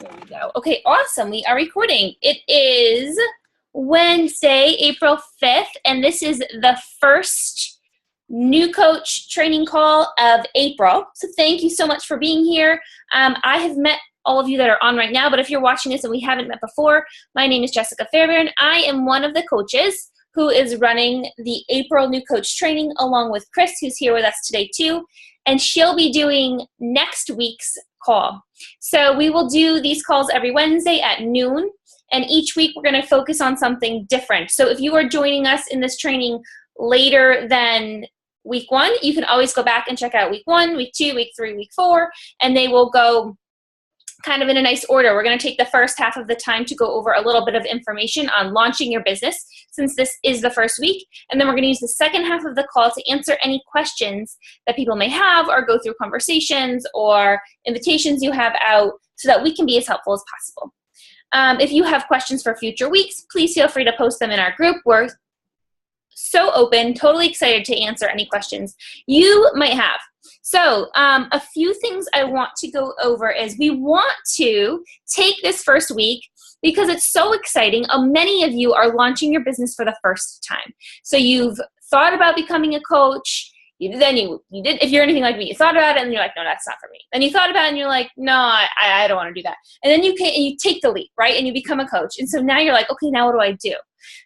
There we go. Okay, awesome. We are recording. It is Wednesday, April 5th, and this is the first new coach training call of April. So thank you so much for being here. I have met all of you that are on right now, but if you're watching this and we haven't met before, my name is Jessica Fairbairn. I am one of the coaches who is running the April New Coach Training along with Chris, who's here with us today too, and she'll be doing next week's call. So we will do these calls every Wednesday at noon, and each week we're going to focus on something different. So if you are joining us in this training later than week 1, you can always go back and check out week 1, week 2, week 3, week 4, and they will go kind of in a nice order. We're going to take the first half of the time to go over a little bit of information on launching your business, since this is the first week, and then we're going to use the second half of the call to answer any questions that people may have or go through conversations or invitations you have out so that we can be as helpful as possible. If you have questions for future weeks, please feel free to post them in our group. We're so open, totally excited to answer any questions you might have. So a few things I want to go over is we want to take this first week because it's so exciting. Many of you are launching your business for the first time. So you've thought about becoming a coach. Then you did, if you're anything like me, you thought about it and you're like, no, that's not for me. Then you thought about it and you're like, no, I don't want to do that. And then you take the leap, right? And you become a coach. And so now you're like, okay, now what do I do?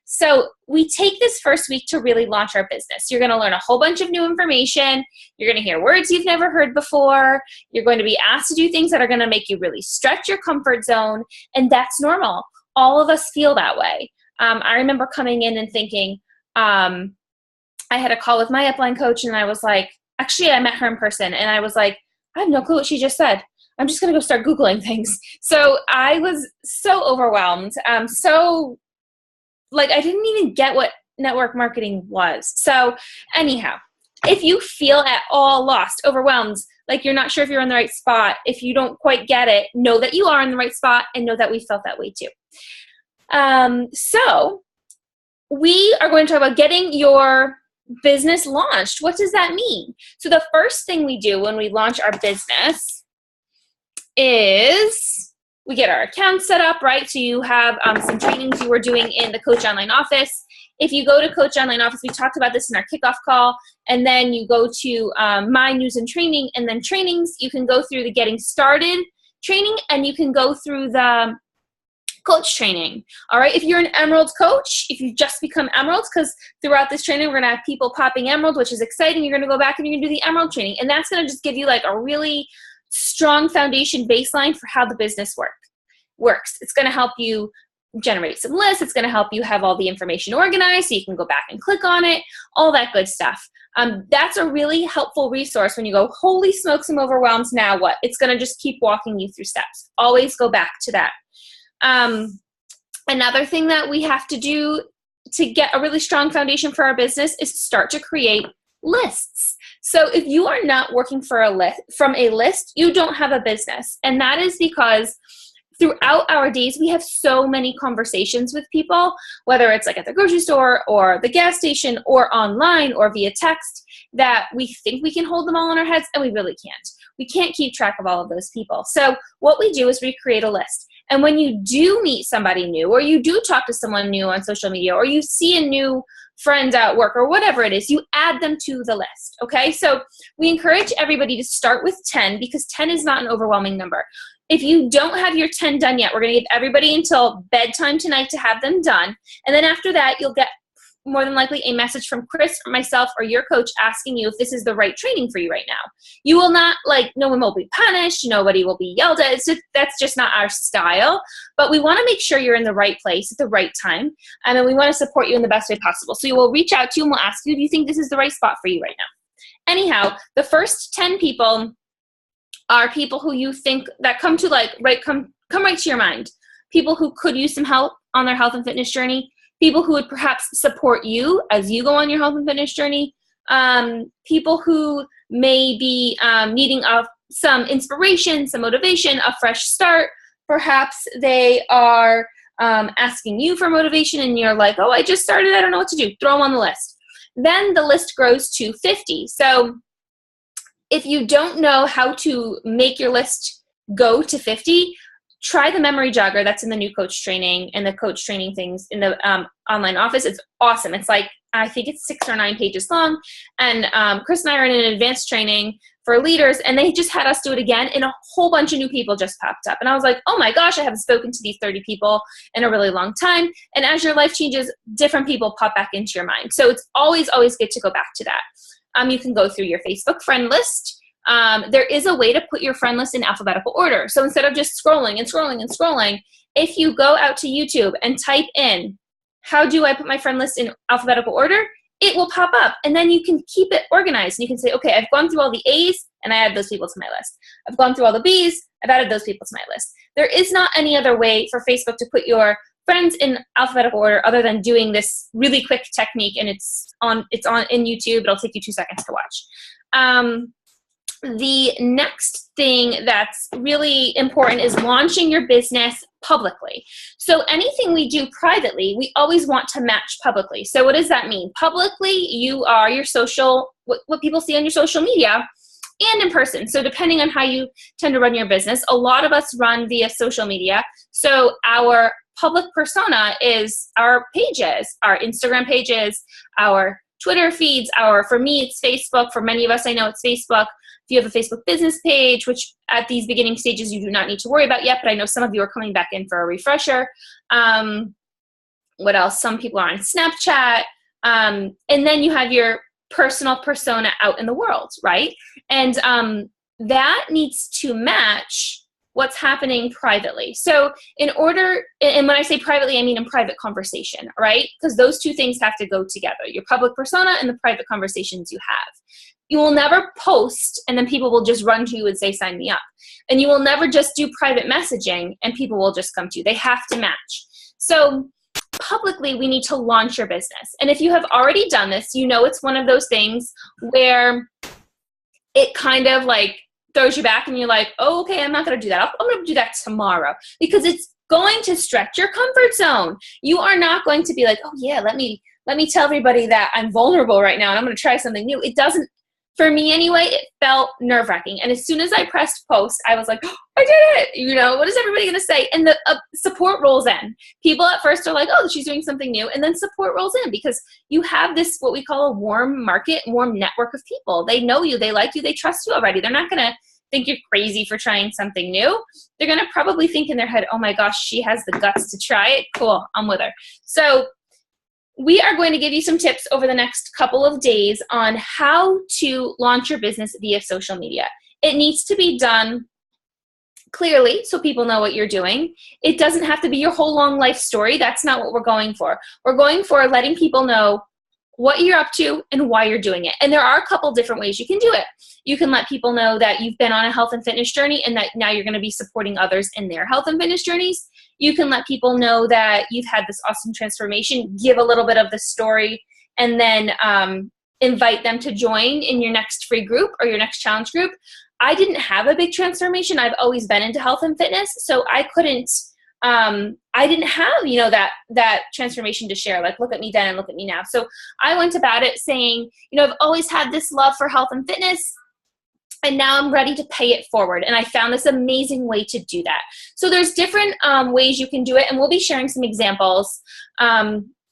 So we take this first week to really launch our business. You're going to learn a whole bunch of new information. You're going to hear words you've never heard before. You're going to be asked to do things that are going to make you really stretch your comfort zone. And that's normal. All of us feel that way. I remember coming in and thinking, I had a call with my upline coach and I was like, actually I met her in person and I was like, I have no clue what she just said. I'm just going to go start Googling things. So I was so overwhelmed. I didn't even get what network marketing was. So anyhow, if you feel at all lost, overwhelmed, like you're not sure if you're in the right spot, if you don't quite get it, know that you are in the right spot and know that we felt that way too. So we are going to talk about getting your business launched. What does that mean? So the first thing we do when we launch our business is we get our account set up, right? So you have some trainings you were doing in the Coach Online Office. If you go to Coach Online Office, we talked about this in our kickoff call, and then you go to My News and Training, and then trainings, you can go through the Getting Started training, and you can go through the coach training. All right, if you're an Emerald coach, if you've just become Emeralds, because throughout this training, we're going to have people popping Emerald, which is exciting. You're going to go back and you're going to do the Emerald training, and that's going to just give you like a really strong foundation baseline for how the business works. It's going to help you generate some lists. It's going to help you have all the information organized so you can go back and click on it, all that good stuff. That's a really helpful resource when you go, holy smokes, I'm overwhelmed, now what? It's going to just keep walking you through steps. Always go back to that. Another thing that we have to do to get a really strong foundation for our business is start to create lists. So if you are not working from a list, you don't have a business. And that is because throughout our days, we have so many conversations with people, whether it's like at the grocery store or the gas station or online or via text, that we think we can hold them all in our heads, and we really can't. We can't keep track of all of those people. So what we do is we create a list. And when you do meet somebody new, or you do talk to someone new on social media, or you see a new friend at work, or whatever it is, you add them to the list, okay? So we encourage everybody to start with 10 because 10 is not an overwhelming number. If you don't have your 10 done yet, we're going to give everybody until bedtime tonight to have them done. And then after that, you'll get more than likely a message from Chris or myself or your coach asking you if this is the right training for you right now. You will not, no one will be punished, nobody will be yelled at. That's just not our style. But we want to make sure you're in the right place at the right time. And then we want to support you in the best way possible. So we will reach out to you and we'll ask you, do you think this is the right spot for you right now? Anyhow, the first 10 people are people who you think that come right to your mind. People who could use some help on their health and fitness journey. People who would perhaps support you as you go on your health and fitness journey. People who may be needing some inspiration, some motivation, a fresh start. Perhaps they are asking you for motivation and you're like, oh, I just started, I don't know what to do. Throw them on the list. Then the list grows to 50. So if you don't know how to make your list go to 50, try the memory jogger that's in the new coach training and the coach training things in the online office. It's awesome. It's like, I think it's 6 or 9 pages long. And Chris and I are in an advanced training for leaders, and they just had us do it again, and a whole bunch of new people just popped up. And I was like, oh my gosh, I haven't spoken to these 30 people in a really long time. And as your life changes, different people pop back into your mind. So it's always, always good to go back to that. You can go through your Facebook friend list. There is a way to put your friend list in alphabetical order. So instead of just scrolling and scrolling and scrolling, if you go out to YouTube and type in, how do I put my friend list in alphabetical order? It will pop up, and then you can keep it organized. And you can say, okay, I've gone through all the A's and I add those people to my list. I've gone through all the B's, I've added those people to my list. There is not any other way for Facebook to put your friends in alphabetical order other than doing this really quick technique, and it's on in YouTube. It'll take you 2 seconds to watch. The next thing that's really important is launching your business publicly. So anything we do privately, we always want to match publicly. So what does that mean? Publicly, you are your social, what people see on your social media, and in person. So depending on how you tend to run your business, a lot of us run via social media. So our public persona is our pages, our Instagram pages, our Twitter feeds, for me, it's Facebook. For many of us, I know it's Facebook. If you have a Facebook business page, which at these beginning stages you do not need to worry about yet, but I know some of you are coming back in for a refresher. What else? Some people are on Snapchat. And then you have your personal persona out in the world, right? And that needs to match what's happening privately. So in order, and when I say privately, I mean in private conversation, right? Because those two things have to go together, your public persona and the private conversations you have. You will never post and then people will just run to you and say, sign me up. And you will never just do private messaging and people will just come to you. They have to match. So publicly, we need to launch your business. And if you have already done this, you know it's one of those things where it kind of like throws you back and you're like, oh, okay, I'm not going to do that. I'm going to do that tomorrow, because it's going to stretch your comfort zone. You are not going to be like, oh yeah, let me tell everybody that I'm vulnerable right now and I'm going to try something new. It doesn't. For me anyway, it felt nerve-wracking. And as soon as I pressed post, I was like, oh, I did it. You know, what is everybody going to say? And the support rolls in. People at first are like, oh, she's doing something new. And then support rolls in because you have this, what we call a warm market, warm network of people. They know you, they like you, they trust you already. They're not going to think you're crazy for trying something new. They're going to probably think in their head, oh my gosh, she has the guts to try it. Cool, I'm with her. So we are going to give you some tips over the next couple of days on how to launch your business via social media. It needs to be done clearly so people know what you're doing. It doesn't have to be your whole long life story. That's not what we're going for. We're going for letting people know what you're up to and why you're doing it. And there are a couple different ways you can do it. You can let people know that you've been on a health and fitness journey and that now you're going to be supporting others in their health and fitness journeys. You can let people know that you've had this awesome transformation, give a little bit of the story, and then invite them to join in your next free group or your next challenge group. I didn't have a big transformation. I've always been into health and fitness, so I couldn't, I didn't have, you know, that transformation to share, like look at me then and look at me now. So I went about it saying, you know, I've always had this love for health and fitness, and now I'm ready to pay it forward. And I found this amazing way to do that. So there's different ways you can do it, and we'll be sharing some examples.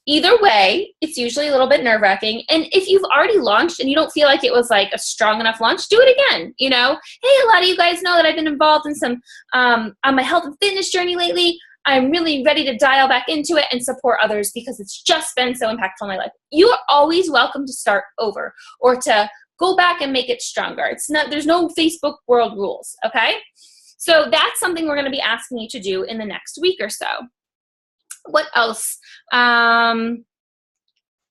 Either way, it's usually a little bit nerve-wracking. And if you've already launched and you don't feel like it was like a strong enough launch, do it again. You know, hey, a lot of you guys know that I've been involved in some on my health and fitness journey lately. I'm really ready to dial back into it and support others because it's just been so impactful in my life. You are always welcome to start over or to go back and make it stronger. It's not, there's no Facebook world rules, okay? So that's something we're going to be asking you to do in the next week or so. What else?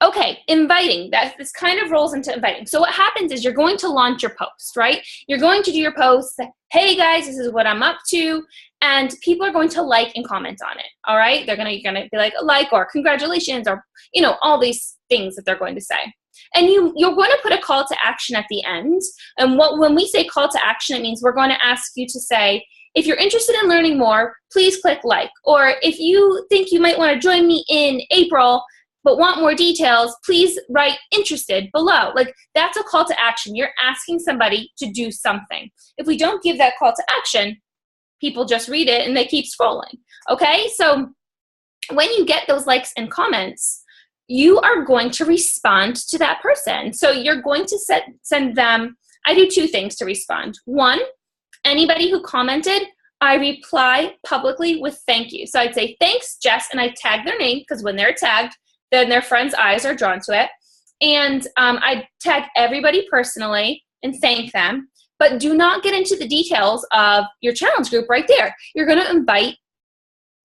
Okay, inviting. This kind of rolls into inviting. So what happens is you're going to launch your post, right? You're going to do your post, hey guys, this is what I'm up to, and people are going to like and comment on it, all right? You're gonna be like or congratulations, or, you know, all these things that they're going to say. And you're going to put a call to action at the end. And when we say call to action, it means we're going to ask you to say, if you're interested in learning more, please click like. Or if you think you might want to join me in April but want more details, please write interested below. Like, that's a call to action. You're asking somebody to do something. If we don't give that call to action, people just read it and they keep scrolling. Okay, so when you get those likes and comments, you are going to respond to that person. So you're going to send them, I do 2 things to respond. 1, anybody who commented, I reply publicly with thank you. So I'd say, thanks, Jess, and I tag their name, because when they're tagged, then their friends' eyes are drawn to it. And I tag everybody personally and thank them, but do not get into the details of your challenge group right there. You're going to invite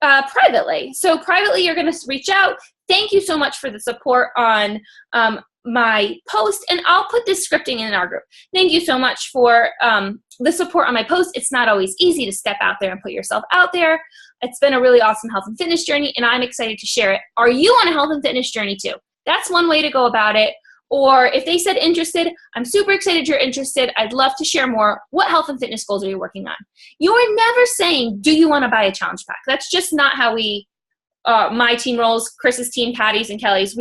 privately. So privately, you're going to reach out. Thank you so much for the support on my post. And I'll put this scripting in our group. Thank you so much for the support on my post. It's not always easy to step out there and put yourself out there. It's been a really awesome health and fitness journey, and I'm excited to share it. Are you on a health and fitness journey too? That's one way to go about it. Or if they said interested, I'm super excited you're interested. I'd love to share more. What health and fitness goals are you working on? You're never saying, do you want to buy a challenge pack? That's just not how we, my team rolls, Chris's team, Patty's and Kelly's.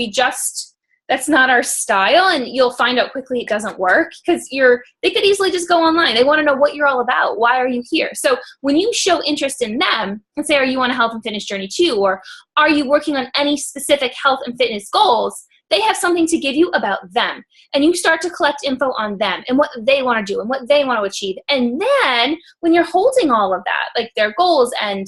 That's not our style, and you'll find out quickly it doesn't work, because they could easily just go online. They want to know what you're all about. Why are you here? So when you show interest in them and say, are you on a health and fitness journey too? Or are you working on any specific health and fitness goals? They have something to give you about them. And you start to collect info on them and what they want to do and what they want to achieve. And then when you're holding all of that, like their goals and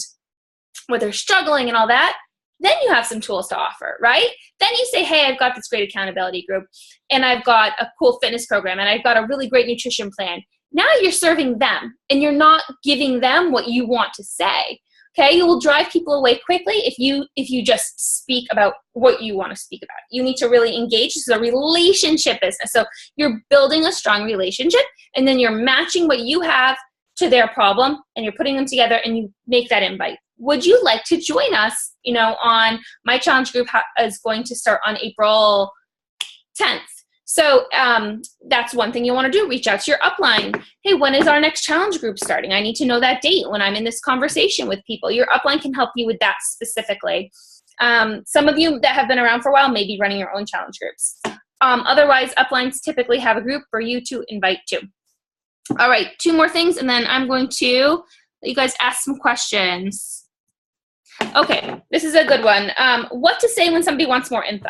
where they're struggling and all that, then you have some tools to offer, right? Then you say, hey, I've got this great accountability group, and I've got a cool fitness program, and I've got a really great nutrition plan. Now you're serving them, and you're not giving them what you want to say. Okay, you will drive people away quickly if you just speak about what you want to speak about. You need to really engage. This is a relationship business. So you're building a strong relationship, and then you're matching what you have to their problem, and you're putting them together, and you make that invite. Would you like to join us, on my challenge group is going to start on April 10th. So that's one thing you want to do. Reach out to your upline. Hey, when is our next challenge group starting? I need to know that date when I'm in this conversation with people. Your upline can help you with that specifically. Some of you that have been around for a while may be running your own challenge groups. Otherwise, uplines typically have a group for you to invite to. All right, 2 more things, and then I'm going to let you guys ask some questions. Okay, this is a good one. What to say when somebody wants more info.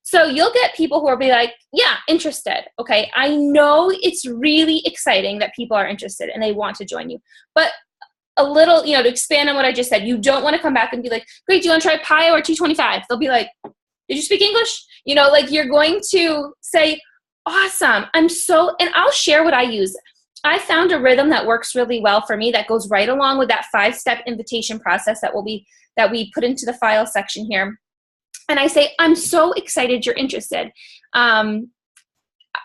So you'll get people who will be like, yeah, interested. Okay, I know it's really exciting that people are interested and they want to join you. But a little, to expand on what I just said, you don't want to come back and be like, great, do you want to try PiYo or T25? They'll be like, did you speak English? You're going to say, awesome, and I'll share what I use. I found a rhythm that works really well for me that goes right along with that 5-step invitation process that we put into the file section here. And I say, I'm so excited you're interested.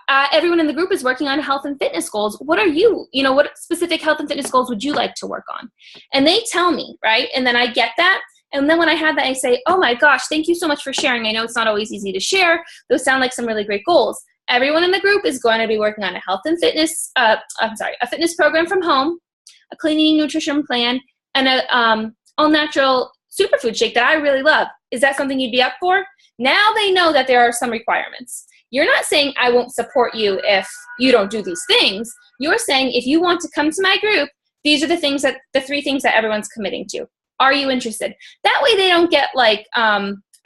Everyone in the group is working on health and fitness goals. What are you? What specific health and fitness goals would you like to work on? And they tell me, right? And then I get that. And then when I have that, I say, oh my gosh, thank you so much for sharing. I know it's not always easy to share. Those sound like some really great goals. Everyone in the group is going to be working on a fitness program from home, a clean eating nutrition plan, and a all-natural superfood shake that I really love. Is that something you'd be up for? Now they know that there are some requirements. You're not saying I won't support you if you don't do these things. You're saying if you want to come to my group, these are the 3 things that everyone's committing to. Are you interested? That way they don't get like,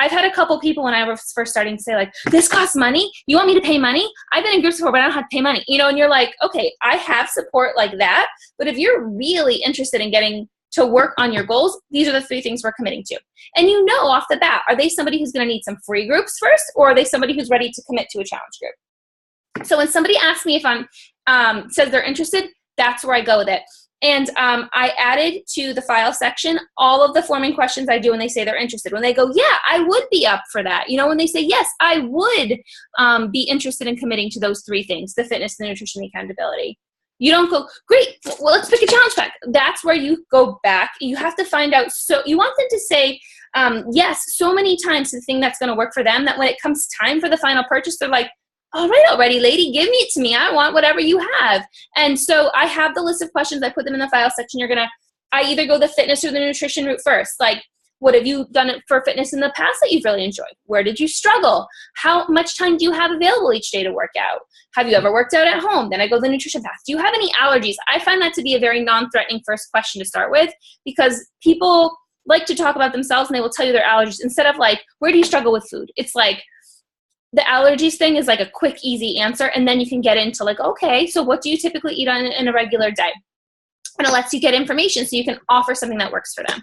I've had a couple people when I was first starting to say like, this costs money? You want me to pay money? I've been in groups before, but I don't have to pay money. And you're like, okay, I have support like that. But if you're really interested in getting to work on your goals, these are the 3 things we're committing to. And off the bat, are they somebody who's going to need some free groups first, or are they somebody who's ready to commit to a challenge group? So when somebody asks me if I'm, says they're interested, that's where I go with it. And I added to the file section all of the forming questions I do when they say they're interested. When they go, yeah, I would be up for that. When they say, yes, I would be interested in committing to those 3 things, the fitness, the nutrition, the accountability. You don't go, great, well, let's pick a challenge pack. That's where you go back. You have to find out. So you want them to say yes so many times, the thing that's going to work for them, that when it comes time for the final purchase, they're like, all right, already, lady, give it to me. I want whatever you have. And so I have the list of questions. I put them in the file section. I either go the fitness or the nutrition route first. Like, What have you done for fitness in the past that you've really enjoyed? Where did you struggle? How much time do you have available each day to work out? Have you ever worked out at home? Then I go the nutrition path. Do you have any allergies? I find that to be a very non-threatening first question to start with, because people like to talk about themselves and they will tell you their allergies instead of like, where do you struggle with food? It's like the allergies thing is like a quick, easy answer. And then you can get into like, okay, so what do you typically eat in a regular day? And it lets you get information so you can offer something that works for them.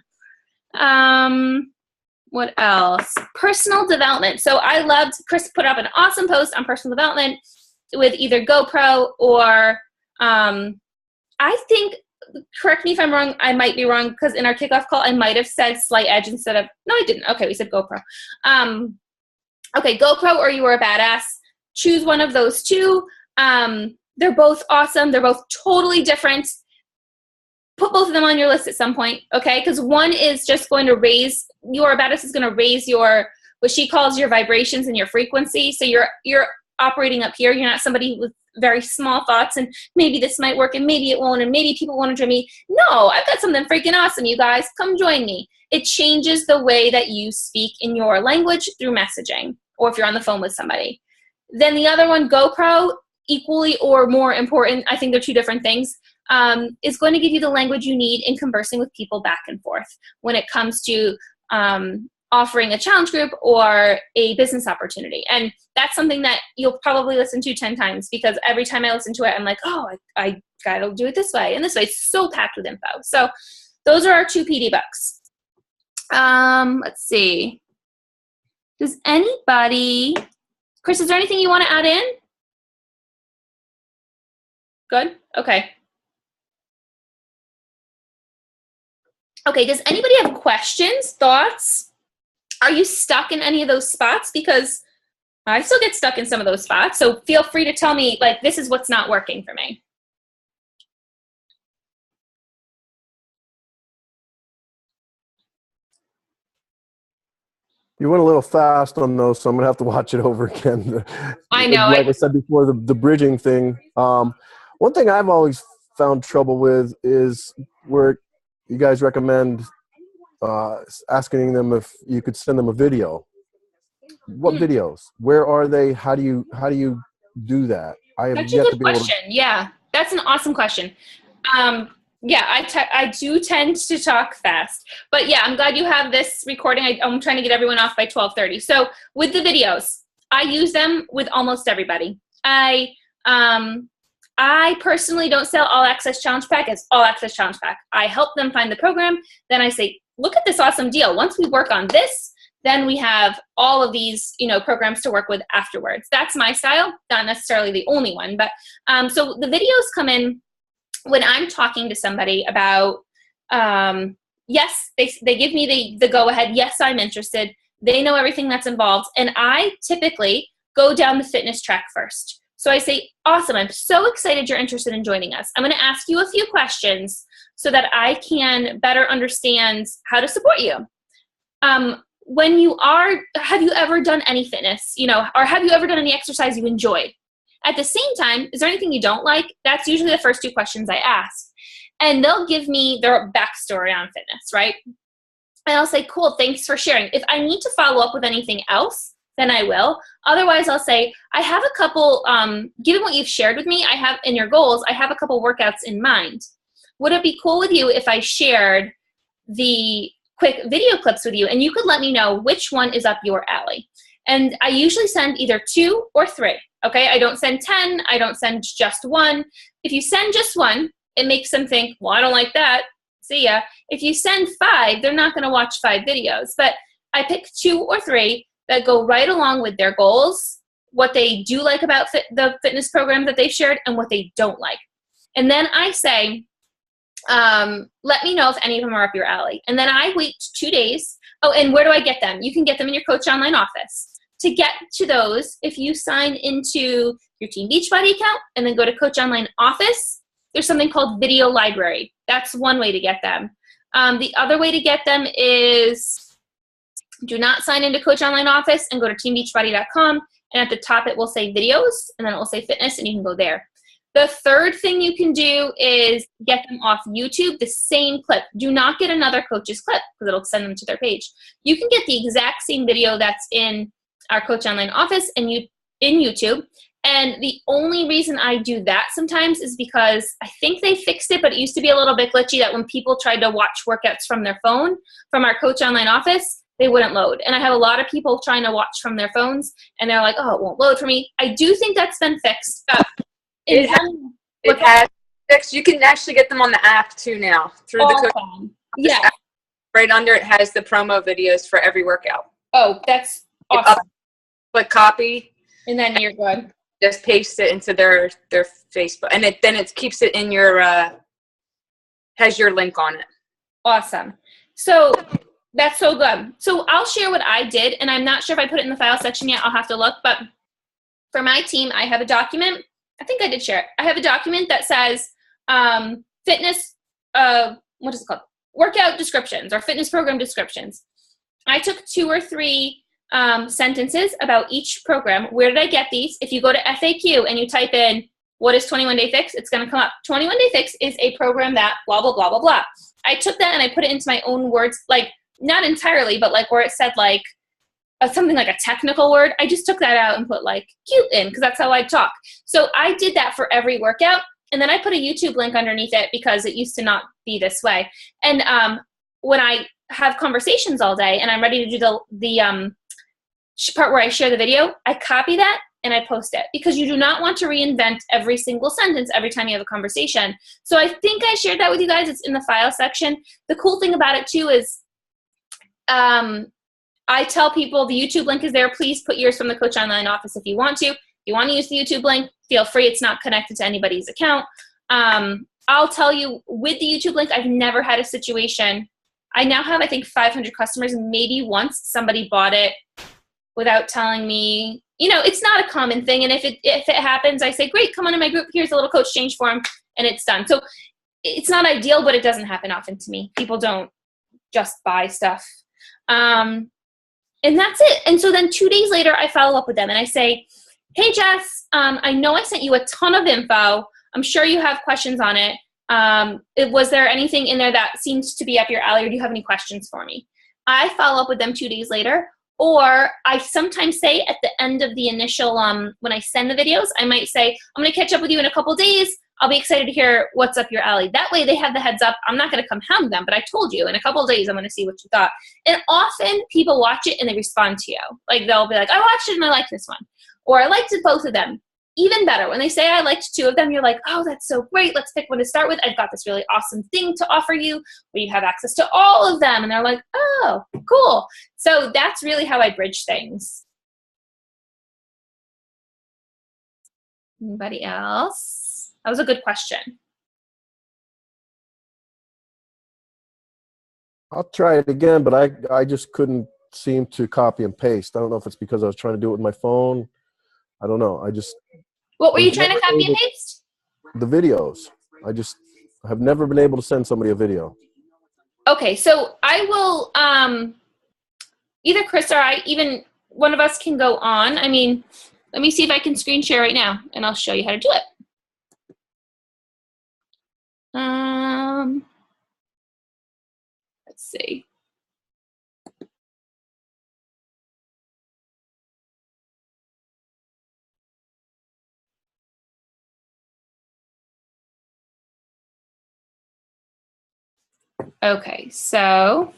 What else? Personal development. So I loved, Chris put up an awesome post on personal development with either GoPro or, I think, correct me if I'm wrong, I might be wrong, because in our kickoff call, I might have said Slight Edge instead of, no, I didn't. Okay, we said GoPro. Okay, GoPro or You Are a Badass. Choose one of those two. They're both awesome. They're both totally different. Put both of them on your list at some point, okay? Because one is just going to raise, You Are a Badass is going to raise your, what she calls your vibrations and your frequency. So you're operating up here. You're not somebody with very small thoughts and maybe this might work and maybe it won't and maybe people want to join me. No, I've got something freaking awesome, you guys. Come join me. It changes the way that you speak in your language through messaging, or if you're on the phone with somebody. Then the other one, GoPro, equally or more important, I think they're two different things, is going to give you the language you need in conversing with people back and forth when it comes to offering a challenge group or a business opportunity. And that's something that you'll probably listen to 10 times, because every time I listen to it, I'm like, oh, I gotta do it this way and this way. It's so packed with info. So those are our two PD books. Let's see. Does anybody, Chris, is there anything you want to add in? Good? Okay. Okay, does anybody have questions, thoughts? Are you stuck in any of those spots? Because I still get stuck in some of those spots. So feel free to tell me, like, this is what's not working for me. You went a little fast on those, so I'm gonna have to watch it over again. I know. Like I said before, the bridging thing. One thing I've always found trouble with is where you guys recommend asking them if you could send them a video. What videos? Where are they? How do you do that? I have That's yet a to good be able question. Yeah, that's an awesome question. Yeah, I do tend to talk fast, but yeah, I'm glad you have this recording. I'm trying to get everyone off by 12:30. So with the videos, I use them with almost everybody. I personally don't sell All Access Challenge Pack as All Access Challenge Pack. I help them find the program. Then I say, look at this awesome deal. Once we work on this, then we have all of these, programs to work with afterwards. That's my style, not necessarily the only one, but so the videos come in when I'm talking to somebody about, yes, they give me the go-ahead, yes, I'm interested. They know everything that's involved, and I typically go down the fitness track first. So I say, awesome, I'm so excited you're interested in joining us. I'm gonna ask you a few questions so that I can better understand how to support you. Have you ever done any fitness, or have you ever done any exercise you enjoyed? At the same time, is there anything you don't like? That's usually the first two questions I ask. And they'll give me their backstory on fitness, right? And I'll say, cool, thanks for sharing. If I need to follow up with anything else, then I will. Otherwise, I'll say, I have a couple, given what you've shared with me, I have in your goals, I have a couple workouts in mind. Would it be cool with you if I shared the quick video clips with you and you could let me know which one is up your alley? And I usually send either 2 or 3, okay? I don't send 10, I don't send just 1. If you send just 1, it makes them think, well, I don't like that, see ya. If you send 5, they're not gonna watch 5 videos, but I pick 2 or 3 that go right along with their goals, what they do like about the fitness program that they've shared, and what they don't like. And then I say, let me know if any of them are up your alley. And then I wait 2 days. Oh, and where do I get them? You can get them in your Coach Online office. To get to those, if you sign into your Team Beachbody account and then go to Coach Online office, there's something called Video Library. That's one way to get them. The other way to get them is do not sign into Coach Online office and go to teambeachbody.com. And at the top, it will say videos, and then it will say fitness, and you can go there. The third thing you can do is get them off YouTube, the same clip. Do not get another coach's clip because it'll send them to their page. You can get the exact same video that's in our Coach Online office and in YouTube. And the only reason I do that sometimes is because I think they fixed it, but it used to be a little bit glitchy that when people tried to watch workouts from their phone, from our Coach Online office, they wouldn't load. And I have a lot of people trying to watch from their phones, and they're like, oh, it won't load for me. I do think that's been fixed. It has fixed. You can actually get them on the app too now through the Coach. Yeah. Right under it has the promo videos for every workout. Oh, that's awesome. Click copy. And then you're good. Just paste it into their Facebook, and then it keeps it in your has your link on it. Awesome. So that's so good. So I'll share what I did, and I'm not sure if I put it in the file section yet. I'll have to look. But for my team, I have a document. I think I did share it. I have a document that says fitness. What is it called? Workout descriptions or fitness program descriptions. I took 2 or 3 sentences about each program. Where did I get these? If you go to FAQ and you type in what is 21 Day Fix, it's going to come up. 21 Day Fix is a program that blah, blah, blah, blah, blah. I took that and I put it into my own words, like not entirely, but like where it said like something like a technical word. I just took that out and put like cute in because that's how I talk. So I did that for every workout. And then I put a YouTube link underneath it because it used to not be this way. And when I have conversations all day and I'm ready to do the part where I share the video, I copy that and I post it because you do not want to reinvent every single sentence every time you have a conversation. So I think I shared that with you guys. It's in the file section. The cool thing about it too is I tell people the YouTube link is there. Please put yours from the Coach Online office if you want to. If you want to use the YouTube link, feel free. It's not connected to anybody's account. I'll tell you with the YouTube link, I've never had a situation. I now have, I think, 500 customers. Maybe once somebody bought it without telling me, you know, it's not a common thing. And if it happens, I say, great, come on in my group. Here's a little coach change form, and it's done. So it's not ideal, but it doesn't happen often to me. People don't just buy stuff. And that's it. And so then 2 days later, I follow up with them and I say, hey, Jess, I know I sent you a ton of info. I'm sure you have questions on it. Was there anything in there that seems to be up your alley, or do you have any questions for me? I follow up with them 2 days later. Or I sometimes say at the end of the initial, when I send the videos, I might say, I'm going to catch up with you in a couple days. I'll be excited to hear what's up your alley. That way they have the heads up. I'm not going to come hound them, but I told you in a couple of days I'm going to see what you thought. And often people watch it and they respond to you. Like they'll be like, I watched it and I like this one. Or I liked both of them. Even better, when they say I liked 2 of them, you're like, oh, that's so great. Let's pick one to start with. I've got this really awesome thing to offer you where you have access to all of them. And they're like, oh, cool. So that's really how I bridge things. Anybody else? That was a good question. I'll try it again, but I just couldn't seem to copy and paste. I don't know if it's because I was trying to do it with my phone. I don't know. What were you trying to copy and paste? The videos. I have never been able to send somebody a video. Okay, so I will, either Chris or I, even one of us can go on. I mean, let me see if I can screen share right now, and I'll show you how to do it. Let's see. Okay, so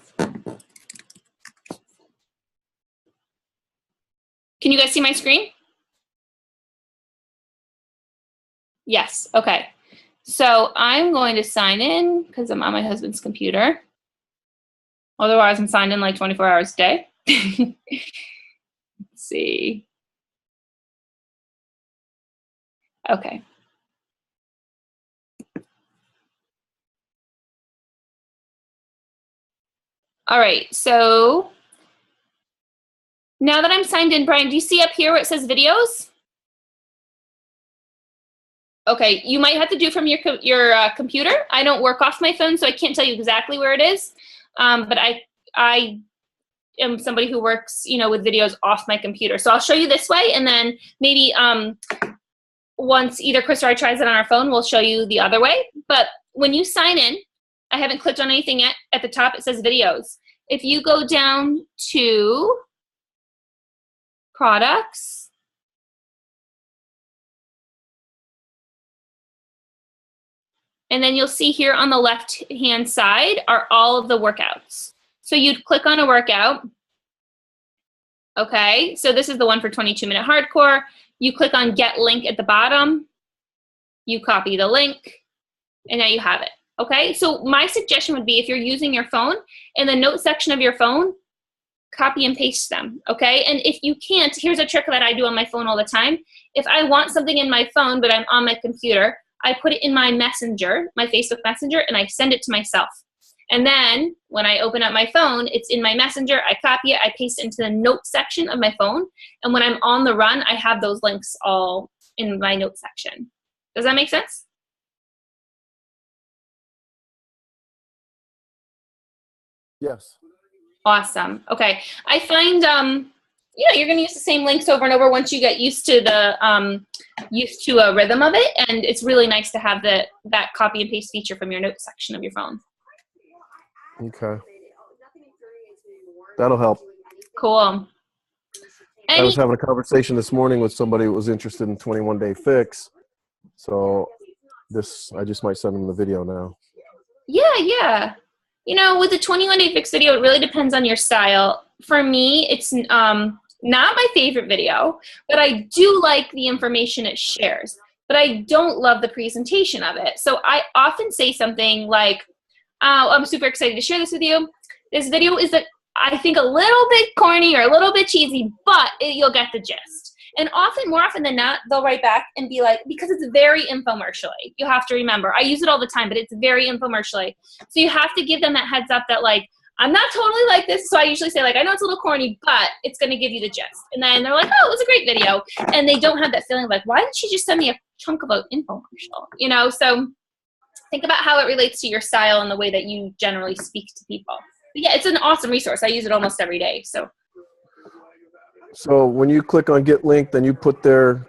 can you guys see my screen? Yes, okay. So I'm going to sign in because I'm on my husband's computer. Otherwise, I'm signed in like 24 hours a day. Let's see. Okay. All right, so now that I'm signed in, Brian, do you see up here where it says videos? Okay, you might have to do from your computer. I don't work off my phone, so I can't tell you exactly where it is. But I am somebody who works, with videos off my computer. So I'll show you this way, and then maybe once either Chris or I tries it on our phone, we'll show you the other way. But when you sign in, I haven't clicked on anything yet. At the top, it says videos. If you go down to products, and then you'll see here on the left-hand side are all of the workouts. So you'd click on a workout. Okay, so this is the one for 22-minute hardcore. You click on get link at the bottom. You copy the link, and now you have it. Okay, so my suggestion would be if you're using your phone, in the note section of your phone, copy and paste them, okay? And if you can't, here's a trick that I do on my phone all the time. If I want something in my phone, but I'm on my computer, I put it in my messenger, my Facebook Messenger, and I send it to myself. And then when I open up my phone, it's in my messenger, I copy it, I paste it into the note section of my phone, and when I'm on the run, I have those links all in my note section. Does that make sense? Yes. Awesome. Okay. I find, you're going to use the same links over and over once you get used to the, used to a rhythm of it. And it's really nice to have that copy and paste feature from your notes section of your phone. Okay. That'll help. Cool. I was having a conversation this morning with somebody who was interested in 21-day fix. So I just might send them the video now. Yeah. With the 21-day fix video, it really depends on your style. For me, it's not my favorite video, but I do like the information it shares. But I don't love the presentation of it. So I often say something like, I'm super excited to share this with you. This video is, I think, a little bit corny or a little bit cheesy, but you'll get the gist. And more often than not, they'll write back and be like, because it's very infomercially. You have to remember, I use it all the time, but it's very infomercially. So you have to give them that heads up that, like, I'm not totally like this. So I usually say, like, I know it's a little corny, but it's going to give you the gist. And then they're like, oh, it was a great video. And they don't have that feeling of like, why did she just send me a chunk of an infomercial? So think about how it relates to your style and the way that you generally speak to people. But yeah, it's an awesome resource. I use it almost every day. So when you click on get link, then you put their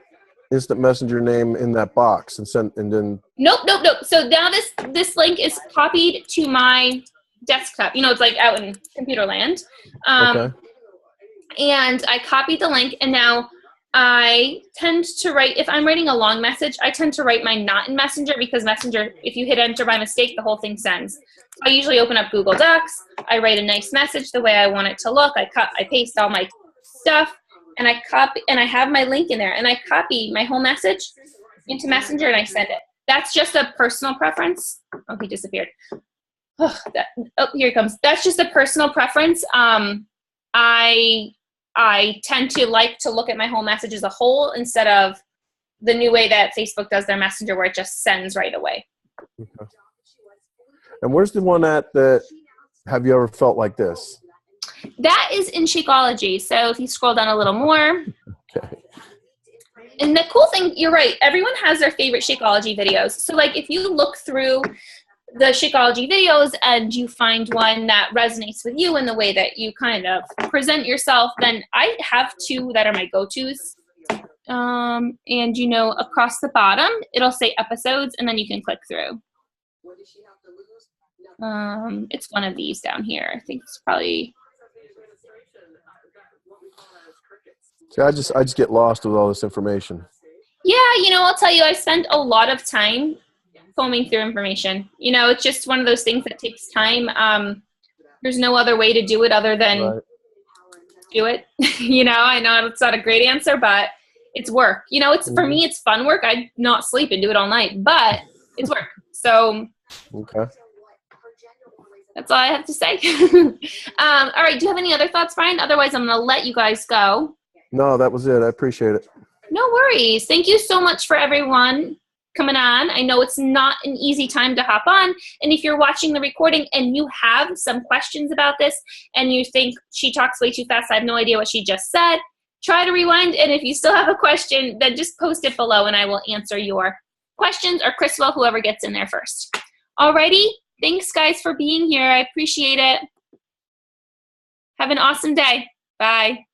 instant messenger name in that box and then. Nope. So now this link is copied to my desktop. It's like out in computer land. Okay. And I copied the link, and now I tend to write, if I'm writing a long message, I tend to write mine not in Messenger, because Messenger, if you hit enter by mistake, the whole thing sends. So I usually open up Google Docs. I write a nice message the way I want it to look. I paste all my stuff, and I copy, and I have my link in there, and I copy my whole message into Messenger, and I send it. That's just a personal preference. Oh, he disappeared. Oh, here he comes. That's just a personal preference. I tend to like to look at my whole message as a whole instead of the new way that Facebook does their Messenger, where it just sends right away. Okay. And where's the one at that, have you ever felt like this? That is in Shakeology. So if you scroll down a little more. Okay. And the cool thing, you're right, everyone has their favorite Shakeology videos. So like if you look through the Shakeology videos and you find one that resonates with you in the way that you kind of present yourself, then I have two that are my go-tos. And across the bottom, it'll say episodes, and then you can click through. It's one of these down here. I think it's probably. See, I just get lost with all this information. Yeah, I'll tell you, I spent a lot of time combing through information. It's just one of those things that takes time. There's no other way to do it other than do it. I know it's not a great answer, but it's work. For me, it's fun work. I'd not sleep and do it all night, but it's work. So okay. That's all I have to say. All right. Do you have any other thoughts, Brian? Otherwise, I'm going to let you guys go. No, that was it. I appreciate it. No worries. Thank you so much for everyone coming on. I know it's not an easy time to hop on. And if you're watching the recording and you have some questions about this and you think she talks way too fast, I have no idea what she just said, try to rewind. And if you still have a question, then just post it below and I will answer your questions, or Chris will, whoever gets in there first. Alrighty. Thanks, guys, for being here. I appreciate it. Have an awesome day. Bye.